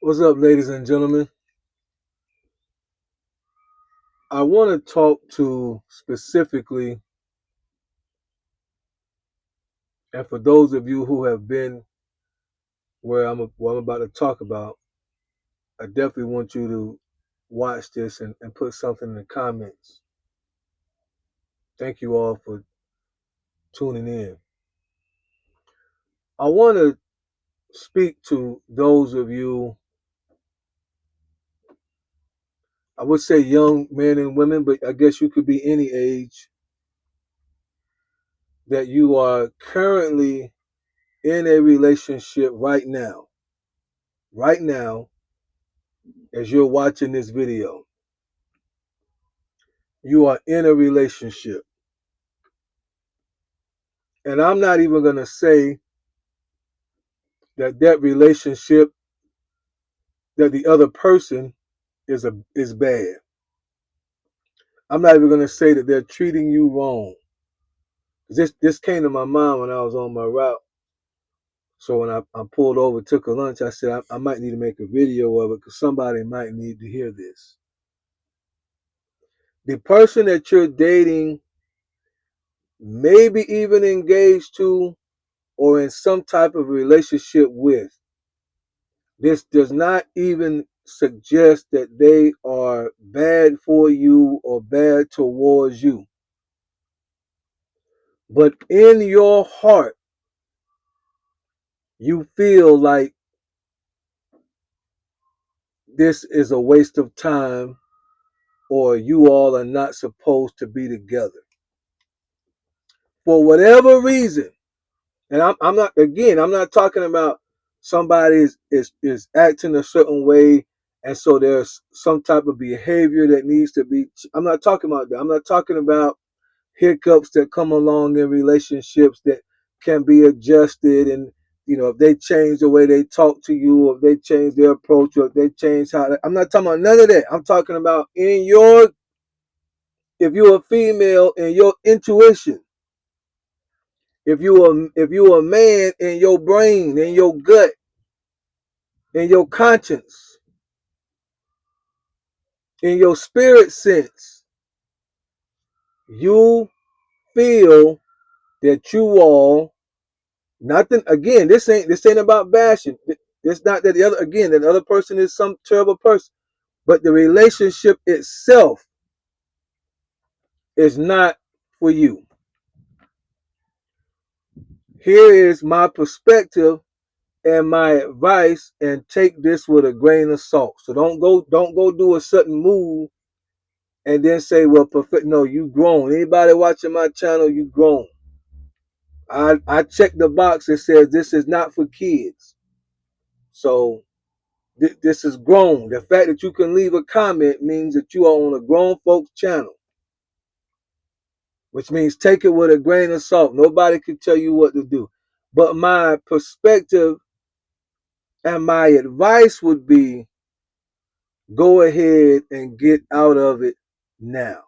What's up, ladies and gentlemen? I want to talk to specifically, and for those of you who have been where I'm about to talk about, I definitely want you to watch this and put something in the comments. Thank you all for tuning in. I want to speak to those of you, I would say young men and women, but I guess you could be any age, that you are currently in a relationship right now. Right now, as you're watching this video, you are in a relationship. And I'm not even going to say that relationship, that the other person is bad. I'm not even going to say that they're treating you wrong. This came to my mind when I was on my route. So when I pulled over, took a lunch, I said I might need to make a video of it because somebody might need to hear this. The person that you're dating, maybe even engaged to, or in some type of relationship with, this does not even suggest that they are bad for you or bad towards you. But in your heart, you feel like this is a waste of time, or you all are not supposed to be together. For whatever reason, and I'm not, again, I'm not talking about somebody is acting a certain way, and so there's some type of behavior that needs to be. I'm not talking about that. I'm not talking about hiccups that come along in relationships that can be adjusted, and if they change the way they talk to you, or if they change their approach, or if they change I'm not talking about none of that. I'm talking about if you're a female, in your intuition. If you're a man, in your brain, in your gut, in your conscience, in your spirit sense, you feel that you all, nothing, again, this ain't about bashing. It's not that the other person is some terrible person, but the relationship itself is not for you. Here is my perspective and my advice, and take this with a grain of salt. So don't go do a sudden move and then say, well, perfect. No, you grown. Anybody watching my channel, you grown. I checked the box that says this is not for kids. So this is grown. The fact that you can leave a comment means that you are on a grown folks channel, which means take it with a grain of salt. Nobody can tell you what to do. But my perspective and my advice would be, go ahead and get out of it now.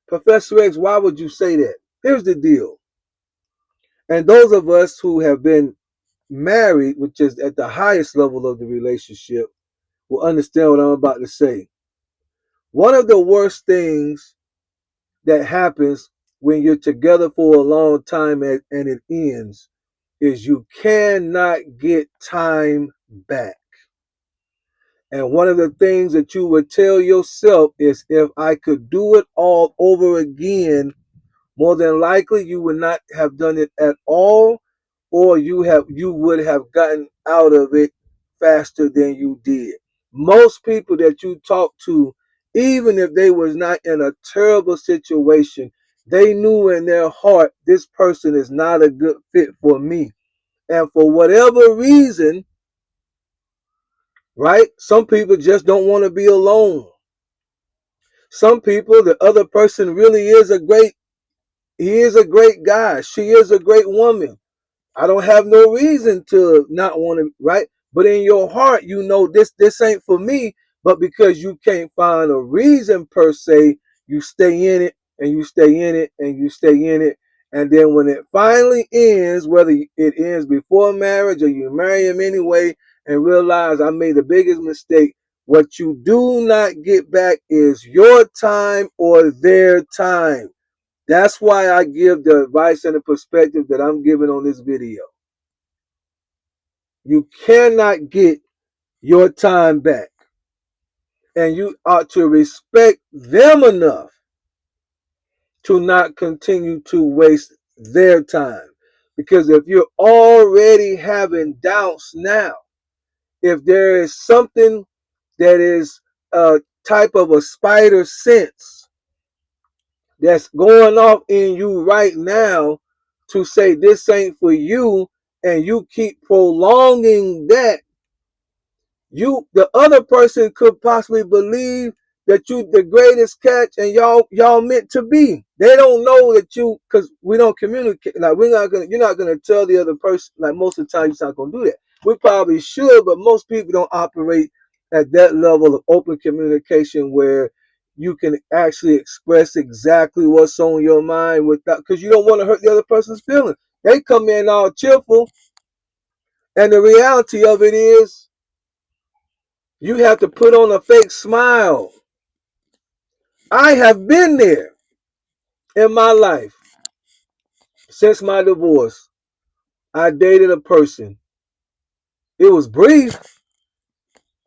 Professor X, why would you say that? Here's the deal. And those of us who have been married, which is at the highest level of the relationship, will understand what I'm about to say. One of the worst things that happens when you're together for a long time and it ends is you cannot get time back. And one of the things that you would tell yourself is, if I could do it all over again, more than likely you would not have done it at all, or you would have gotten out of it faster than you did. Most people that you talk to, even if they was not in a terrible situation, they knew in their heart, this person is not a good fit for me. And for whatever reason, right? Some people just don't want to be alone. Some people, the other person really is he is a great guy. She is a great woman. I don't have no reason to not want to, right? But in your heart, you know this ain't for me. But because you can't find a reason per se, you stay in it and you stay in it and you stay in it. And then when it finally ends, whether it ends before marriage or you marry him anyway and realize I made the biggest mistake, what you do not get back is your time or their time. That's why I give the advice and the perspective that I'm giving on this video. You cannot get your time back. And you ought to respect them enough to not continue to waste their time. Because if you're already having doubts now, if there is something that is a type of a spider sense that's going off in you right now to say this ain't for you, and you keep prolonging that, the other person could possibly believe that you the greatest catch and y'all meant to be. They don't know that you, because we don't communicate. Like you're not gonna tell the other person. Like most of the time, you're not gonna do that. We probably should, but most people don't operate at that level of open communication where you can actually express exactly what's on your mind without, because you don't want to hurt the other person's feelings. They come in all cheerful, and the reality of it is, you have to put on a fake smile. I have been there in my life since my divorce. I dated a person. It was brief,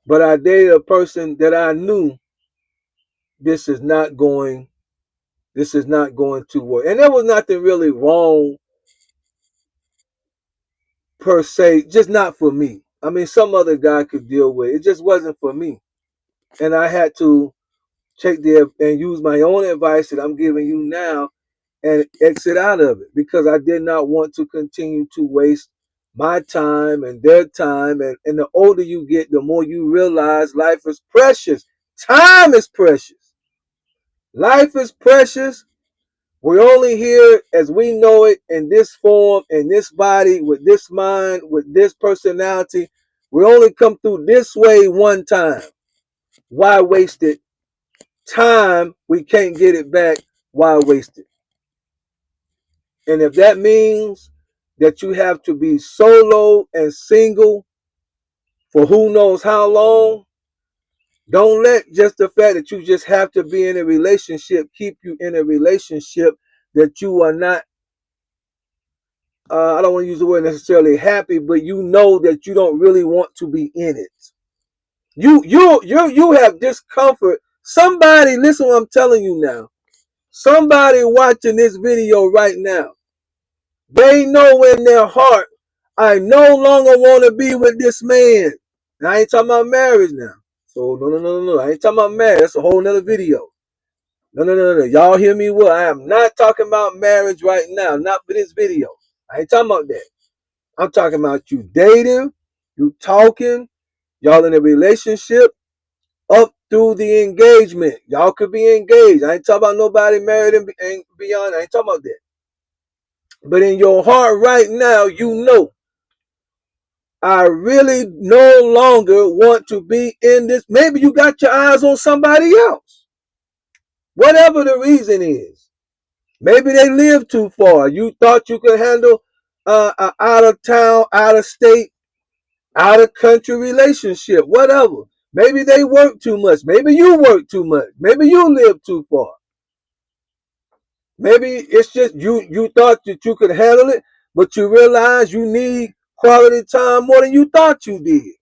but I dated a person that I knew this is not going to work. And there was nothing really wrong per se, just not for me. I mean, some other guy could deal with it. It just wasn't for me. And I had to take and use my own advice that I'm giving you now and exit out of it, because I did not want to continue to waste my time and their time. And the older you get, the more you realize life is precious. Time is precious. Life is precious. We're only here as we know it, in this form, in this body, with this mind, with this personality. We only come through this way one time. Why waste it? Time, we can't get it back. Why waste it? And if that means that you have to be solo and single for who knows how long, don't let just the fact that you just have to be in a relationship keep you in a relationship that you are not, I don't want to use the word necessarily happy, but you know that you don't really want to be in it. You have discomfort. Somebody, listen what I'm telling you now. Somebody watching this video right now, they know in their heart, I no longer want to be with this man. Now, I ain't talking about marriage now. So no. I ain't talking about marriage. That's a whole nother video. No. Y'all hear me well. I am not talking about marriage right now. Not for this video. I ain't talking about that. I'm talking about you dating, you talking, y'all in a relationship up through the engagement. Y'all could be engaged. I ain't talking about nobody married and beyond. I ain't talking about that. But in your heart right now, you know, I really no longer want to be in this. Maybe you got your eyes on somebody else. Whatever the reason is. Maybe they live too far. You thought you could handle an out of town, out of state, out of country relationship. Whatever. Maybe they work too much. Maybe you work too much. Maybe you live too far. Maybe it's just you thought that you could handle it, but you realize you need quality time more than you thought you did.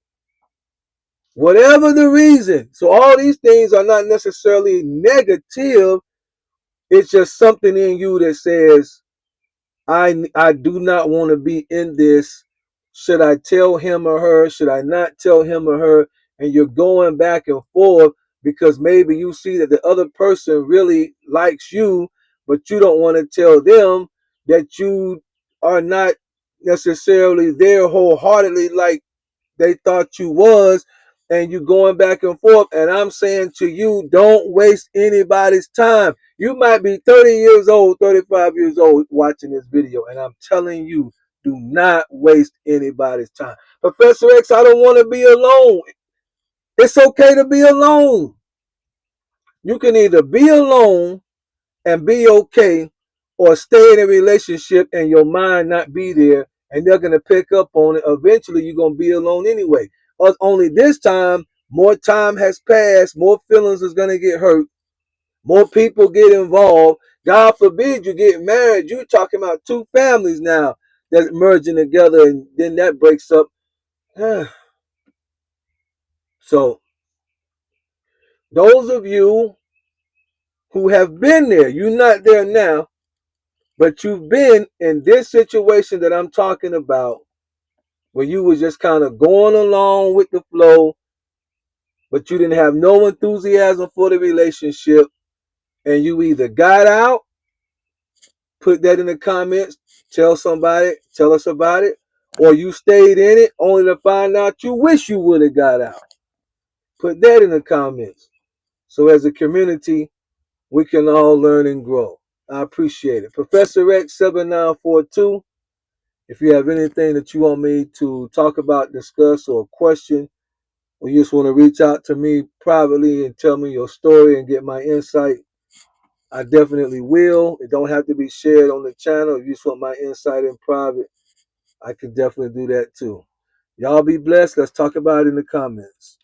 Whatever the reason. So all these things are not necessarily negative. It's just something in you that says, I do not want to be in this. Should I tell him or her? Should I not tell him or her? And you're going back and forth because maybe you see that the other person really likes you, but you don't want to tell them that you are not necessarily there wholeheartedly like they thought you was, and you going back and forth. And I'm saying to you, don't waste anybody's time. You might be 30 years old, 35 years old watching this video, and I'm telling you, do not waste anybody's time. Professor X, I don't want to be alone. It's okay to be alone. You can either be alone and be okay, or stay in a relationship and your mind not be there, and they're gonna pick up on it. Eventually, you're gonna be alone anyway. Only this time, more time has passed, more feelings is gonna get hurt, more people get involved. God forbid you get married. You're talking about two families now that's merging together, and then that breaks up. So, those of you who have been there, you're not there now, but you've been in this situation that I'm talking about, where you was just kind of going along with the flow, but you didn't have no enthusiasm for the relationship, and you either got out, put that in the comments, tell somebody, tell us about it, or you stayed in it only to find out you wish you would have got out. Put that in the comments. So as a community, we can all learn and grow. I appreciate it. Professor X 7942. If you have anything that you want me to talk about, discuss, or question, or you just want to reach out to me privately and tell me your story and get my insight, I definitely will. It don't have to be shared on the channel. If you just want my insight in private, I can definitely do that too. Y'all be blessed. Let's talk about it in the comments.